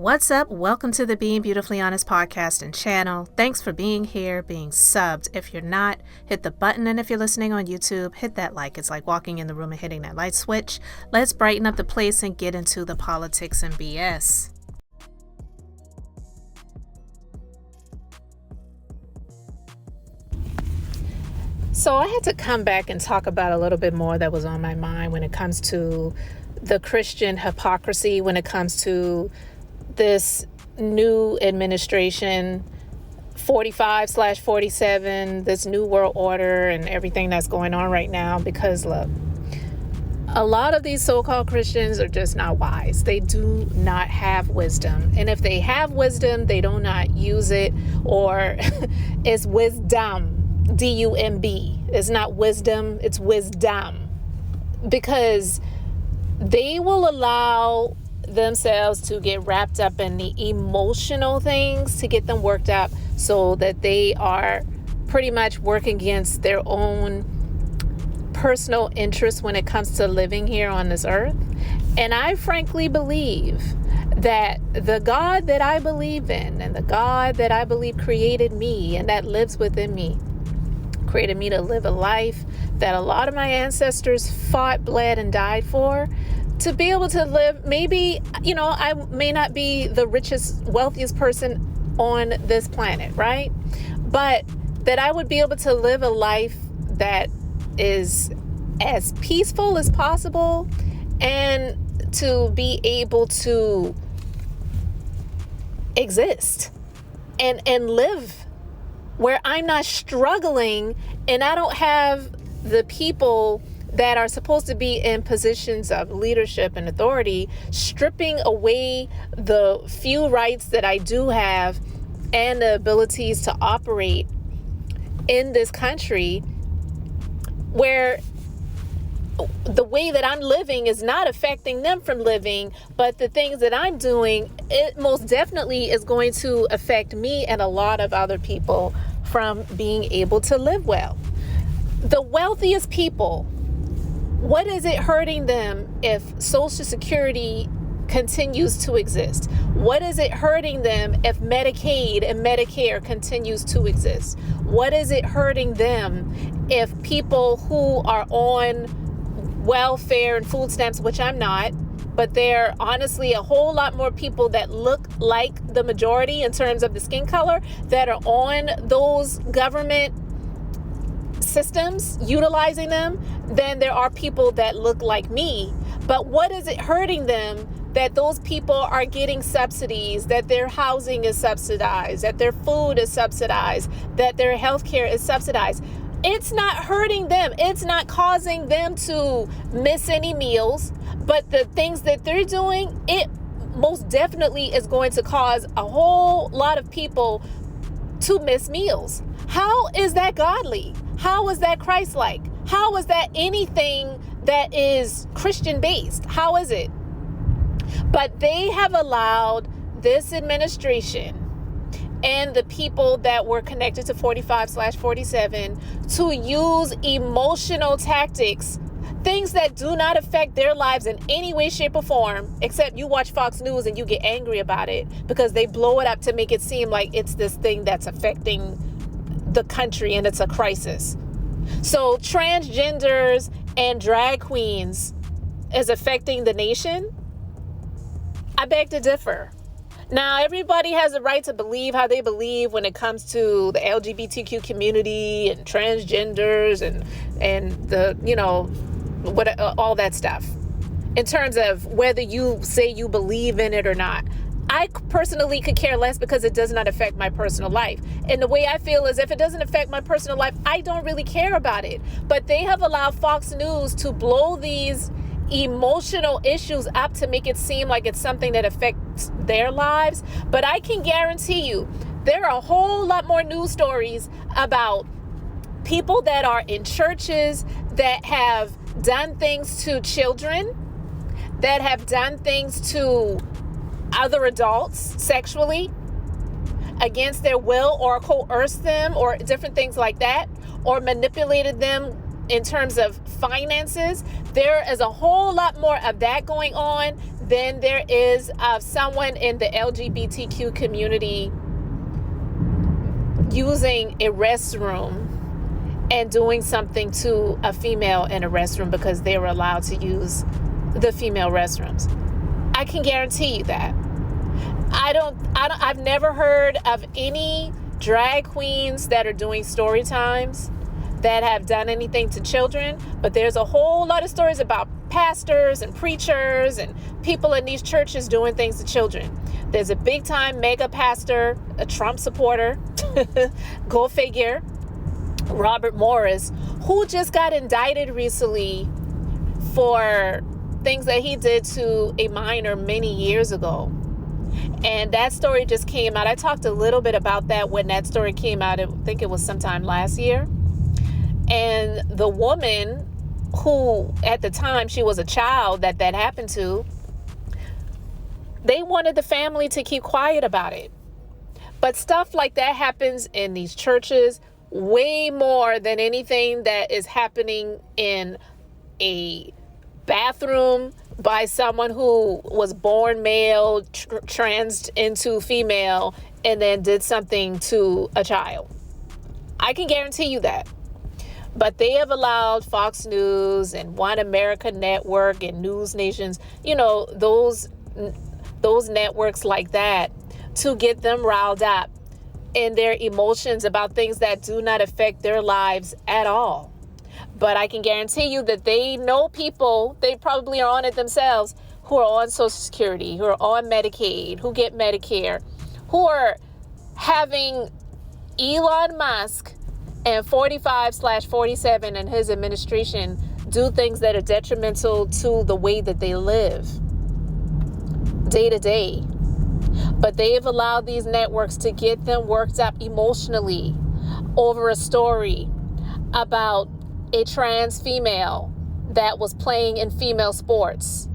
What's up? Welcome to the Being Beautifully Honest podcast and channel. Thanks for being here, being subbed. If you're not, hit the button. And if you're listening on YouTube, hit that like. It's like walking in the room and hitting that light switch. Let's brighten up the place and get into the politics and BS. So I had to come back and talk about a little bit more that was on my mind when it comes to the Christian hypocrisy, when it comes to this new administration, 45/47, this new world order and everything that's going on right now. Because look, a lot of these so-called Christians are just not wise. They do not have wisdom. And if they have wisdom, they do not use it, or it's wisdom, D-U-M-B. It's not wisdom, it's wisdom. Because they will allow themselves to get wrapped up in the emotional things to get them worked up, so that they are pretty much working against their own personal interests when it comes to living here on this earth. And I frankly believe that the God that I believe in, and the God that I believe created me and that lives within me, created me to live a life that a lot of my ancestors fought, bled, and died for, to be able to live. Maybe, I may not be the richest, wealthiest person on this planet, right? But that I would be able to live a life that is as peaceful as possible, and to be able to exist and live where I'm not struggling, and I don't have the people that are supposed to be in positions of leadership and authority stripping away the few rights that I do have and the abilities to operate in this country, where the way that I'm living is not affecting them from living, but the things that I'm doing, it most definitely is going to affect me and a lot of other people from being able to live well. The wealthiest people, what is it hurting them if Social Security continues to exist? What is it hurting them if Medicaid and Medicare continues to exist? What is it hurting them if people who are on welfare and food stamps, which I'm not, but there are honestly a whole lot more people that look like the majority in terms of the skin color that are on those government systems, utilizing them, than there are people that look like me. But what is it hurting them that those people are getting subsidies, that their housing is subsidized, that their food is subsidized, that their health care is subsidized? It's not hurting them. It's not causing them to miss any meals. But the things that they're doing, it most definitely is going to cause a whole lot of people to miss meals. How is that godly? How is that Christ-like? How is that anything that is Christian-based? How is it? But they have allowed this administration and the people that were connected to 45/47 to use emotional tactics, things that do not affect their lives in any way, shape, or form, except you watch Fox News and you get angry about it because they blow it up to make it seem like it's this thing that's affecting the country and it's a crisis. So transgenders and drag queens is affecting the nation? I beg to differ. Now, everybody has the right to believe how they believe when it comes to the LGBTQ community and transgenders and the, what all that stuff. In terms of whether you say you believe in it or not. I personally could care less because it does not affect my personal life. And the way I feel is if it doesn't affect my personal life, I don't really care about it. But they have allowed Fox News to blow these emotional issues up to make it seem like it's something that affects their lives. But I can guarantee you, there are a whole lot more news stories about people that are in churches that have done things to children, that have done things to other adults sexually against their will, or coerced them, or different things like that, or manipulated them in terms of finances. There is a whole lot more of that going on Then there is someone in the LGBTQ community using a restroom and doing something to a female in a restroom because they were allowed to use the female restrooms. I can guarantee you that. I've never heard of any drag queens that are doing story times that have done anything to children, but there's a whole lot of stories about pastors and preachers and people in these churches doing things to children. There's a big time mega pastor, a Trump supporter, go figure, Robert Morris, who just got indicted recently for things that he did to a minor many years ago. And that story just came out. I talked a little bit about that when that story came out. I think it was sometime last year. And the woman who, at the time, she was a child that happened to, they wanted the family to keep quiet about it. But stuff like that happens in these churches way more than anything that is happening in a bathroom by someone who was born male, trans into female, and then did something to a child. I can guarantee you that. But they have allowed Fox News and One America Network and News Nations, those networks like that, to get them riled up in their emotions about things that do not affect their lives at all. But I can guarantee you that they know people, they probably are on it themselves, who are on Social Security, who are on Medicaid, who get Medicare, who are having Elon Musk and 45/47 and his administration do things that are detrimental to the way that they live day to day. But they have allowed these networks to get them worked up emotionally over a story about a trans female that was playing in female sports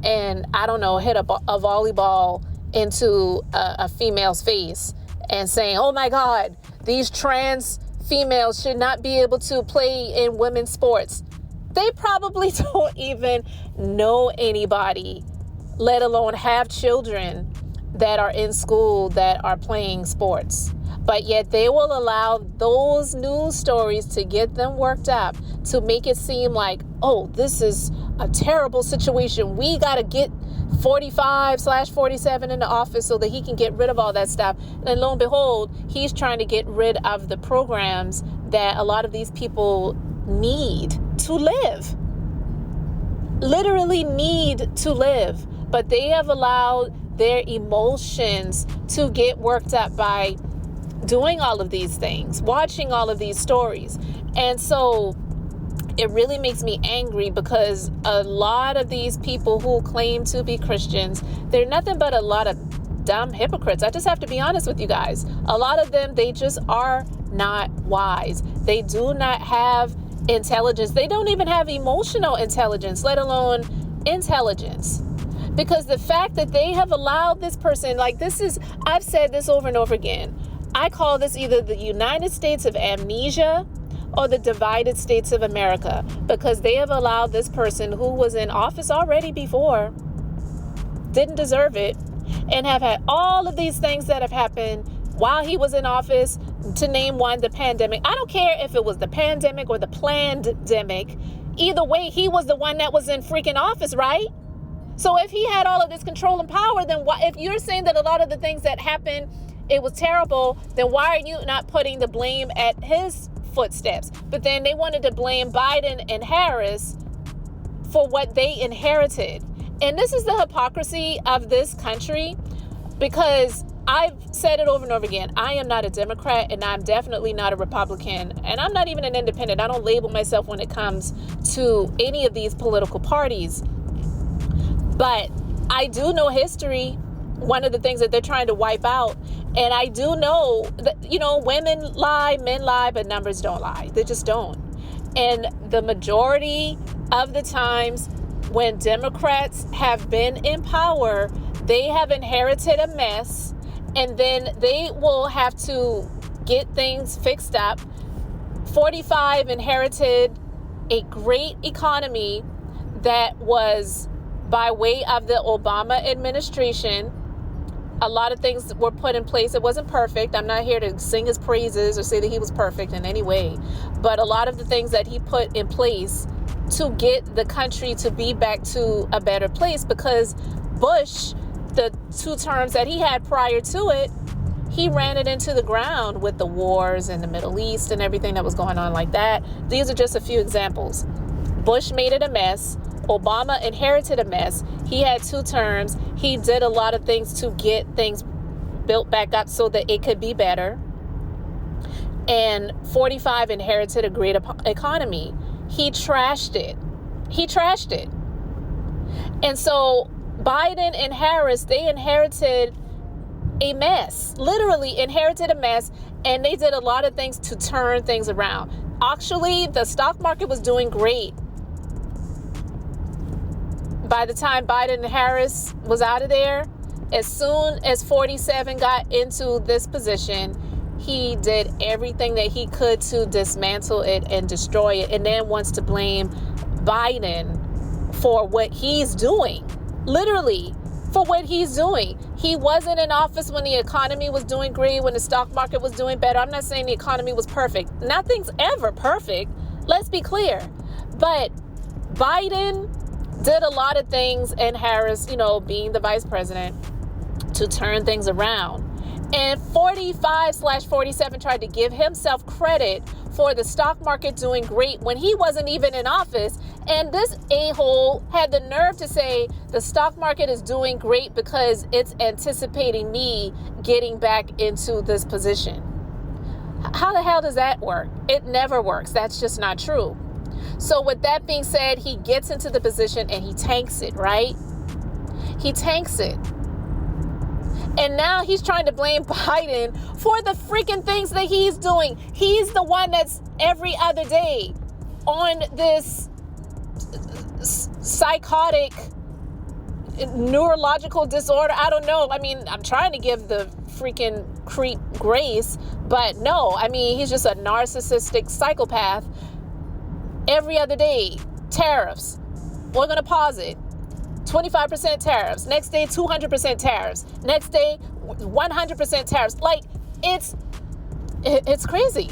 and, hit a volleyball into a female's face and saying, oh my God, these trans females should not be able to play in women's sports. They probably don't even know anybody, let alone have children that are in school that are playing sports. But yet they will allow those news stories to get them worked up, to make it seem like, oh, this is a terrible situation. We got to get 45/47 in the office so that he can get rid of all that stuff. And lo and behold, he's trying to get rid of the programs that a lot of these people need to live. Literally need to live. But they have allowed their emotions to get worked up by doing all of these things, watching all of these stories. And so it really makes me angry because a lot of these people who claim to be Christians, they're nothing but a lot of dumb hypocrites. I just have to be honest with you guys. A lot of them, they just are not wise. They do not have intelligence. They don't even have emotional intelligence, let alone intelligence. Because the fact that they have allowed this person, I've said this over and over again. I call this either the United States of amnesia or the divided states of America, because they have allowed this person who was in office already before, didn't deserve it, and have had all of these things that have happened while he was in office, to name one, the pandemic. I don't care if it was the pandemic or the planned-demic. Either way, he was the one that was in freaking office, right? So if he had all of this control and power, then why, if you're saying that a lot of the things that happened, it was terrible, then why are you not putting the blame at his footsteps? But then they wanted to blame Biden and Harris for what they inherited. And this is the hypocrisy of this country, because I've said it over and over again. I am not a Democrat, and I'm definitely not a Republican, and I'm not even an independent. I don't label myself when it comes to any of these political parties. But I do know history, one of the things that they're trying to wipe out. And I do know that, women lie, men lie, but numbers don't lie. They just don't. And the majority of the times when Democrats have been in power, they have inherited a mess, and then they will have to get things fixed up. 45 inherited a great economy that was by way of the Obama administration. A lot of things were put in place. It wasn't perfect. I'm not here to sing his praises or say that he was perfect in any way. But a lot of the things that he put in place to get the country to be back to a better place, because Bush, the 2 terms that he had prior to it, he ran it into the ground with the wars in the Middle East and everything that was going on like that. These are just a few examples. Bush made it a mess. Obama inherited a mess. He had 2 terms. He did a lot of things to get things built back up so that it could be better. And 45 inherited a great economy. He trashed it. And so Biden and Harris, they inherited a mess, literally inherited a mess, and they did a lot of things to turn things around. Actually, the stock market was doing great by the time Biden and Harris was out of there. As soon as 47 got into this position, he did everything that he could to dismantle it and destroy it, and then wants to blame Biden for what he's doing. Literally, for what he's doing. He wasn't in office when the economy was doing great, when the stock market was doing better. I'm not saying the economy was perfect. Nothing's ever perfect. Let's be clear. But Biden did a lot of things, and Harris, being the vice president, to turn things around. And 45/47 tried to give himself credit for the stock market doing great when he wasn't even in office. And this a-hole had the nerve to say the stock market is doing great because it's anticipating me getting back into this position. How the hell does that work? It never works. That's just not true. So with that being said, he gets into the position and he tanks it, right? He tanks it. And now he's trying to blame Biden for the freaking things that he's doing. He's the one that's every other day on this psychotic neurological disorder. I don't know. I mean, I'm trying to give the freaking creep grace, but no, I mean, he's just a narcissistic psychopath. Every other day, tariffs. We're going to pause it. 25% tariffs. Next day, 200% tariffs. Next day, 100% tariffs. Like, it's crazy.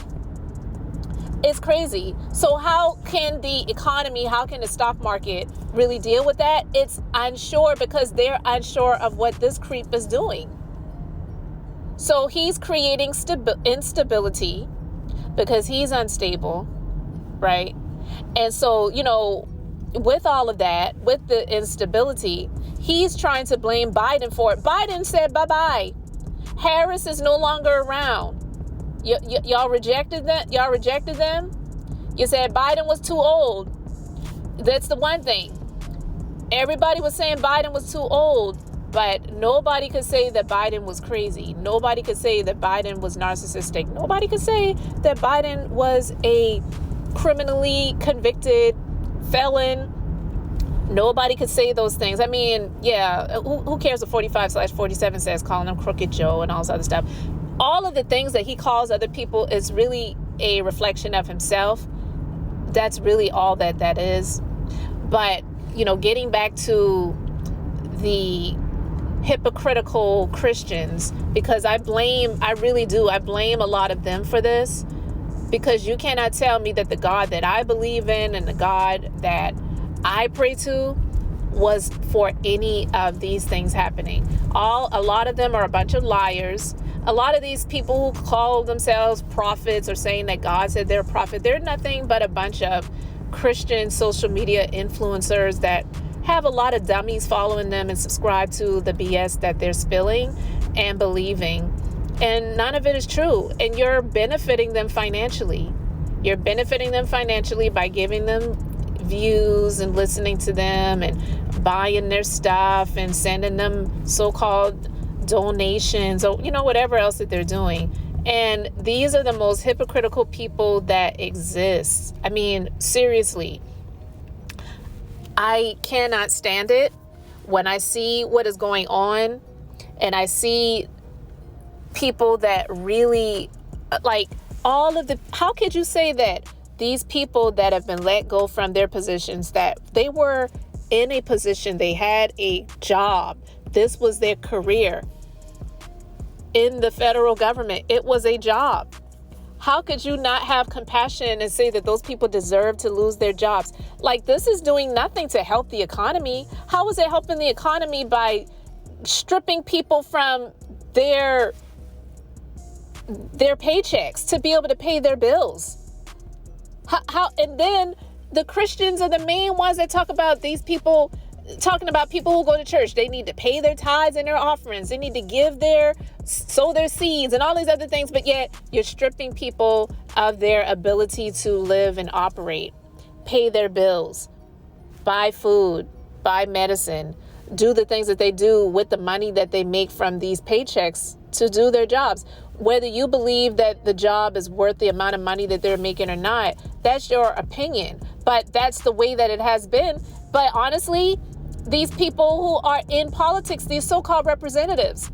It's crazy. So how can the economy, how can the stock market really deal with that? It's unsure because they're unsure of what this creep is doing. So he's creating instability because he's unstable, right? And so, with all of that, with the instability, he's trying to blame Biden for it. Biden said bye-bye. Harris is no longer around. Y'all rejected that? Y'all rejected them? You said Biden was too old. That's the one thing. Everybody was saying Biden was too old, but nobody could say that Biden was crazy. Nobody could say that Biden was narcissistic. Nobody could say that Biden was a criminally convicted felon. Nobody could say those things. I mean, yeah, who cares what 45/47 says, calling him Crooked Joe and all this other stuff. All of the things that he calls other people is really a reflection of himself. That's really all that is. But, getting back to the hypocritical Christians, because I really do. I blame a lot of them for this. Because you cannot tell me that the God that I believe in and the God that I pray to was for any of these things happening. A lot of them are a bunch of liars. A lot of these people who call themselves prophets or saying that God said they're a prophet, they're nothing but a bunch of Christian social media influencers that have a lot of dummies following them and subscribe to the BS that they're spilling and believing. And none of it is true. And you're benefiting them financially. You're benefiting them financially by giving them views and listening to them and buying their stuff and sending them so-called donations or, whatever else that they're doing. And these are the most hypocritical people that exist. I mean, seriously, I cannot stand it when I see what is going on and I see people that really how could you say that these people that have been let go from their positions, that they were in a position, they had a job. This was their career. In the federal government, it was a job. How could you not have compassion and say that those people deserve to lose their jobs? Like, this is doing nothing to help the economy. How is it helping the economy by stripping people from their paychecks to be able to pay their bills? How? And then the Christians are the main ones that talk about these people, talking about people who go to church. They need to pay their tithes and their offerings. They need to sow their seeds and all these other things. But yet you're stripping people of their ability to live and operate, pay their bills, buy food, buy medicine, do the things that they do with the money that they make from these paychecks to do their jobs. Whether you believe that the job is worth the amount of money that they're making or not, that's your opinion. But that's the way that it has been. But honestly, these people who are in politics, these so-called representatives,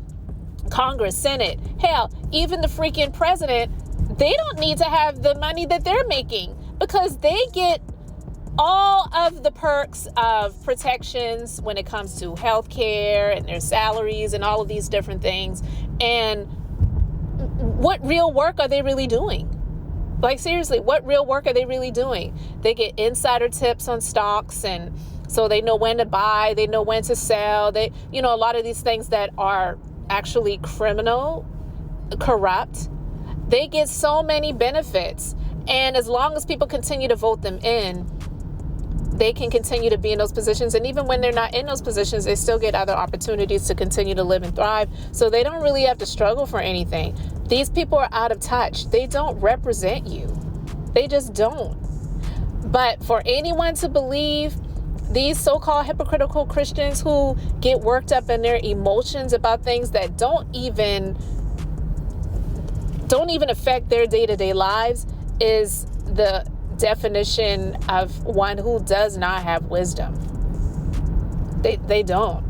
Congress, Senate, hell, even the freaking president, they don't need to have the money that they're making because they get all of the perks of protections when it comes to health care and their salaries and all of these different things. And what real work are they really doing? Like, seriously, what real work are they really doing? They get insider tips on stocks, and so they know when to buy, they know when to sell. They, a lot of these things that are actually criminal, corrupt, they get so many benefits. And as long as people continue to vote them in, they can continue to be in those positions. And even when they're not in those positions, they still get other opportunities to continue to live and thrive. So they don't really have to struggle for anything. These people are out of touch. They don't represent you. They just don't. But for anyone to believe these so-called hypocritical Christians who get worked up in their emotions about things that don't even affect their day-to-day lives is the definition of one who does not have wisdom. They don't.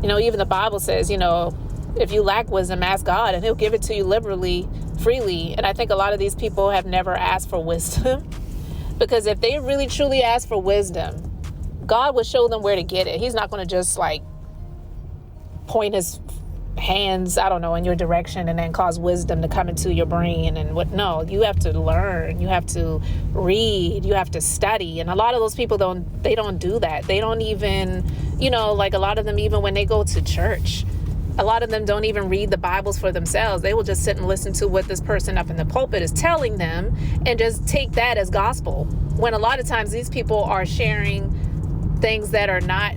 Even the Bible says, if you lack wisdom, ask God and he'll give it to you liberally, freely. And I think a lot of these people have never asked for wisdom because if they really truly ask for wisdom, God would show them where to get it. He's not going to just point his hands, in your direction and then cause wisdom to come into your brain and what. No, you have to learn, you have to read, you have to study. And a lot of those people don't do that. They don't even, a lot of them, even when they go to church, a lot of them don't even read the Bibles for themselves. They will just sit and listen to what this person up in the pulpit is telling them and just take that as gospel. When a lot of times these people are sharing things that are not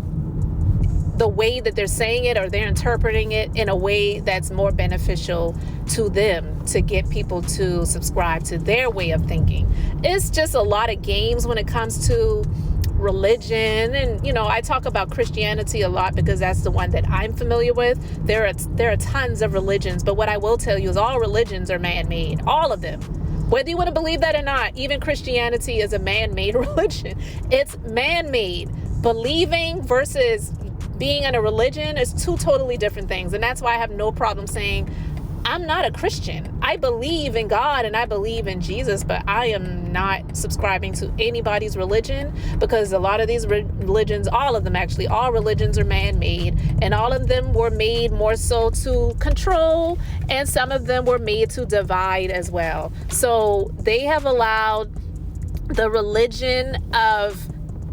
the way that they're saying it, or they're interpreting it in a way that's more beneficial to them to get people to subscribe to their way of thinking. It's just a lot of games when it comes to religion. And, I talk about Christianity a lot because that's the one that I'm familiar with. There are tons of religions, but what I will tell you is all religions are man-made, all of them. Whether you want to believe that or not, even Christianity is a man-made religion. It's man-made. Believing versus being in a religion is two totally different things. And that's why I have no problem saying I'm not a Christian. I believe in God and I believe in Jesus, but I am not subscribing to anybody's religion because a lot of these religions, all of them actually, all religions are man-made, and all of them were made more so to control, and some of them were made to divide as well. So they have allowed the religion of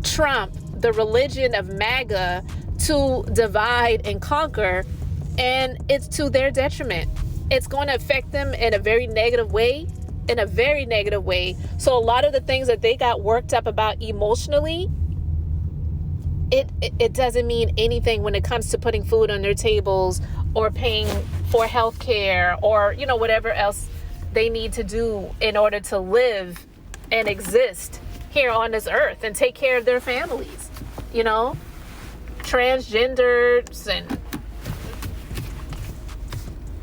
Trump, the religion of MAGA, to divide and conquer, and it's to their detriment. It's going to affect them in a very negative way, So a lot of the things that they got worked up about emotionally, it doesn't mean anything when it comes to putting food on their tables or paying for health care or, whatever else they need to do in order to live and exist here on this earth and take care of their families, transgenders and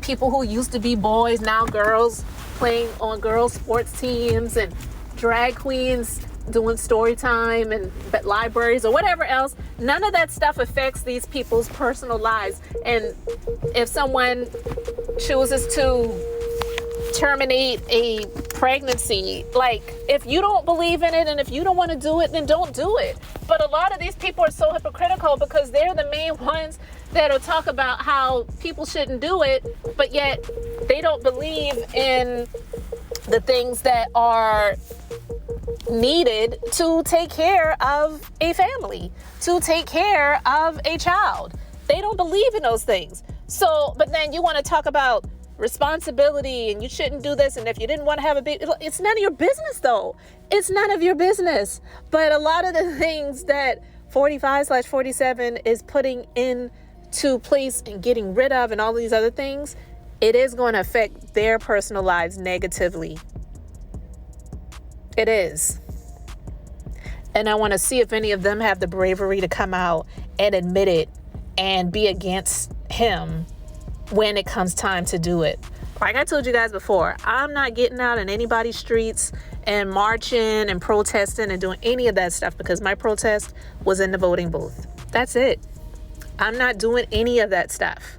people who used to be boys, now girls, playing on girls' sports teams, and drag queens doing story time and libraries or whatever else. None of that stuff affects these people's personal lives. And if someone chooses to terminate a pregnancy. Like, if you don't believe in it and if you don't want to do it, then don't do it. But a lot of these people are so hypocritical because they're the main ones that'll talk about how people shouldn't do it, but yet they don't believe in the things that are needed to take care of a family, to take care of a child. They don't believe in those things. So, but then you want to talk about responsibility and you shouldn't do this, and if you didn't want to have a baby, it's none of your business though. It's none of your business. But a lot of the things that 45/47 is putting into place and getting rid of and all these other things, it is going to affect their personal lives negatively. It is. And I want to see if any of them have the bravery to come out and admit it and be against him when it comes time to do it. Like I told you guys before, I'm not getting out in anybody's streets and marching and protesting and doing any of that stuff, because my protest was in the voting booth. That's it. I'm not doing any of that stuff.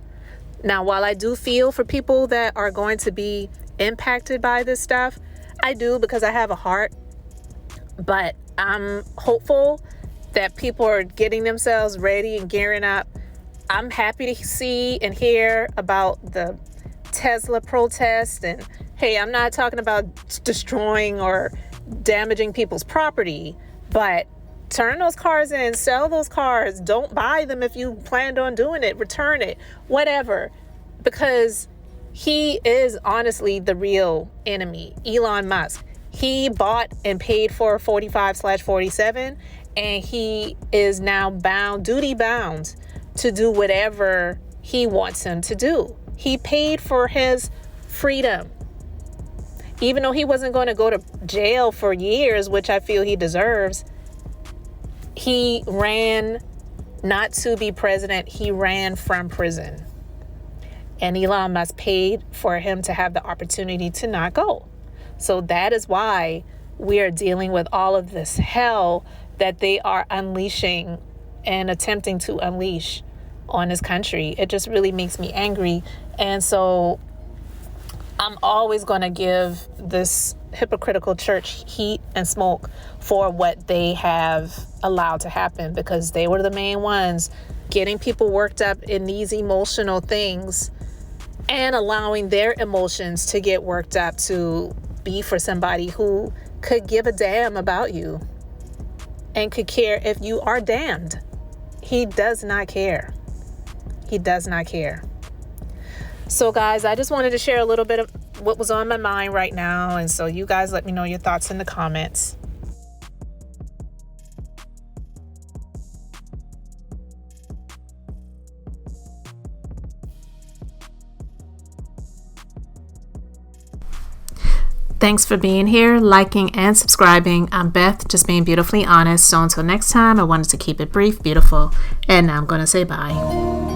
Now, while I do feel for people that are going to be impacted by this stuff, I do, because I have a heart. But I'm hopeful that people are getting themselves ready and gearing up. I'm happy to see and hear about the Tesla protest. And hey, I'm not talking about destroying or damaging people's property, but turn those cars in, sell those cars. Don't buy them if you planned on doing it. Return it, whatever. Because he is honestly the real enemy, Elon Musk. He bought and paid for 45/47, and he is now duty bound to do whatever he wants him to do. He paid for his freedom. Even though he wasn't going to go to jail for years, which I feel he deserves, he ran not to be president. He ran from prison. And Elon Musk paid for him to have the opportunity to not go. So that is why we are dealing with all of this hell that they are unleashing and attempting to unleash on this country. It just really makes me angry. And so I'm always going to give this hypocritical church heat and smoke for what they have allowed to happen, because they were the main ones getting people worked up in these emotional things and allowing their emotions to get worked up to be for somebody who could give a damn about you and could care if you are damned. He does not care. He does not care. So guys, I just wanted to share a little bit of what was on my mind right now. And so you guys let me know your thoughts in the comments. Thanks for being here, liking, and subscribing. I'm Beth, just being beautifully honest. So until next time, I wanted to keep it brief, beautiful, and now I'm going to say bye.